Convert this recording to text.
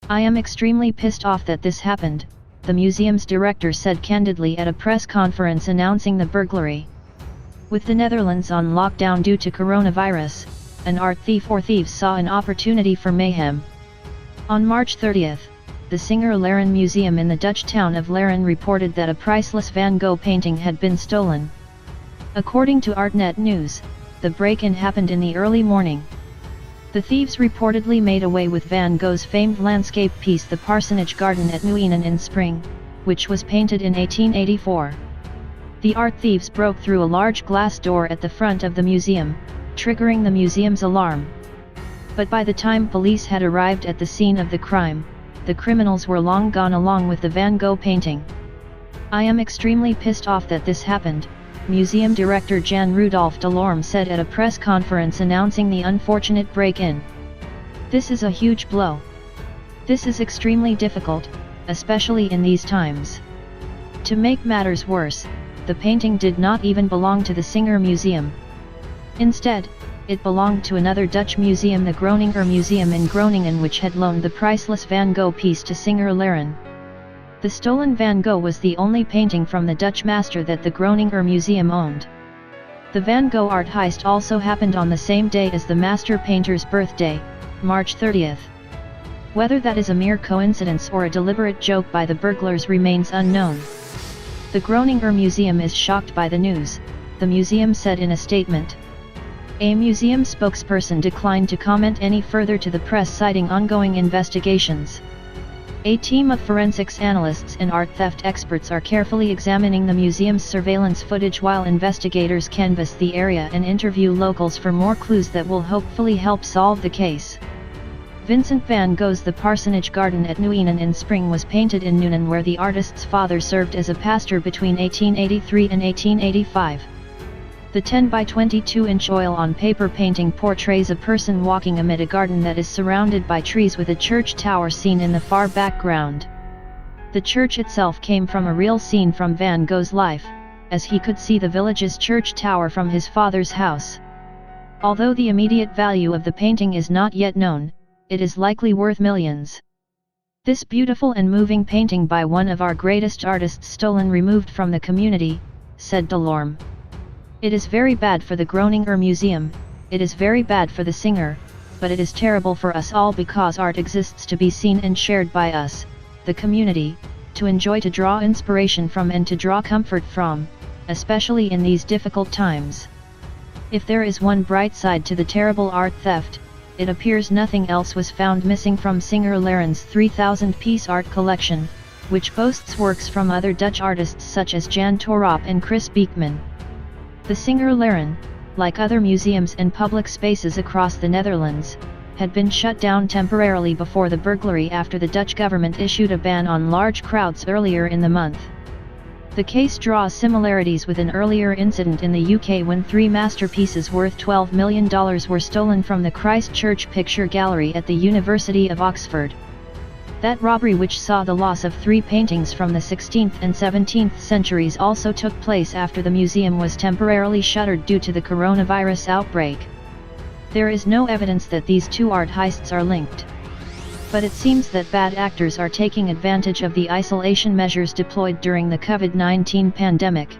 "I am extremely pissed off that this happened," the museum's director said candidly at a press conference announcing the burglary. With the Netherlands on lockdown due to coronavirus, an art thief or thieves saw an opportunity for mayhem. On March 30, the Singer Laren Museum in the Dutch town of Laren reported that a priceless Van Gogh painting had been stolen. According to ArtNet News, the break-in happened in the early morning. The thieves reportedly made away with Van Gogh's famed landscape piece The Parsonage Garden at Nieuwenan in Spring, which was painted in 1884. The art thieves broke through a large glass door at the front of the museum, triggering the museum's alarm. But by the time police had arrived at the scene of the crime, the criminals were long gone along with the Van Gogh painting. "I am extremely pissed off that this happened," Museum Director Jan Rudolf Delorme said at a press conference announcing the unfortunate break-in. "This is a huge blow. This is extremely difficult, especially in these times. To make matters worse, the painting did not even belong to the Singer Museum. Instead, it belonged to another Dutch museum, the Groninger Museum in Groningen, which had loaned the priceless Van Gogh piece to Singer Laren. The stolen Van Gogh was the only painting from the Dutch master that the Groninger Museum owned. The Van Gogh art heist also happened on the same day as the master painter's birthday, March 30. Whether that is a mere coincidence or a deliberate joke by the burglars remains unknown. The Groninger Museum is shocked by the news, the museum said in a statement. A museum spokesperson declined to comment any further to the press, citing ongoing investigations. A team of forensics analysts and art theft experts are carefully examining the museum's surveillance footage while investigators canvass the area and interview locals for more clues that will hopefully help solve the case. Vincent van Gogh's The Parsonage Garden at Nieuwenan in Spring was painted in Nieuwenan, where the artist's father served as a pastor between 1883 and 1885. The 10 by 22-inch oil-on-paper painting portrays a person walking amid a garden that is surrounded by trees, with a church tower seen in the far background. The church itself came from a real scene from Van Gogh's life, as he could see the village's church tower from his father's house. Although the immediate value of the painting is not yet known, it is likely worth millions. "This beautiful and moving painting by one of our greatest artists stolen, removed from the community," said Delorme. "It is very bad for the Groninger Museum, it is very bad for the Singer, but it is terrible for us all, because art exists to be seen and shared by us, the community, to enjoy, to draw inspiration from and to draw comfort from, especially in these difficult times. If there is one bright side to the terrible art theft, it appears nothing else was found missing from Singer Laren's 3,000-piece art collection, which boasts works from other Dutch artists such as Jan Torop and Chris Beekman." The Singer Laren, like other museums and public spaces across the Netherlands, had been shut down temporarily before the burglary after the Dutch government issued a ban on large crowds earlier in the month. The case draws similarities with an earlier incident in the UK when 3 masterpieces worth $12 million were stolen from the Christchurch Picture Gallery at the University of Oxford. That robbery, which saw the loss of 3 paintings from the 16th and 17th centuries, also took place after the museum was temporarily shuttered due to the coronavirus outbreak. There is no evidence that these 2 art heists are linked. But it seems that bad actors are taking advantage of the isolation measures deployed during the COVID-19 pandemic.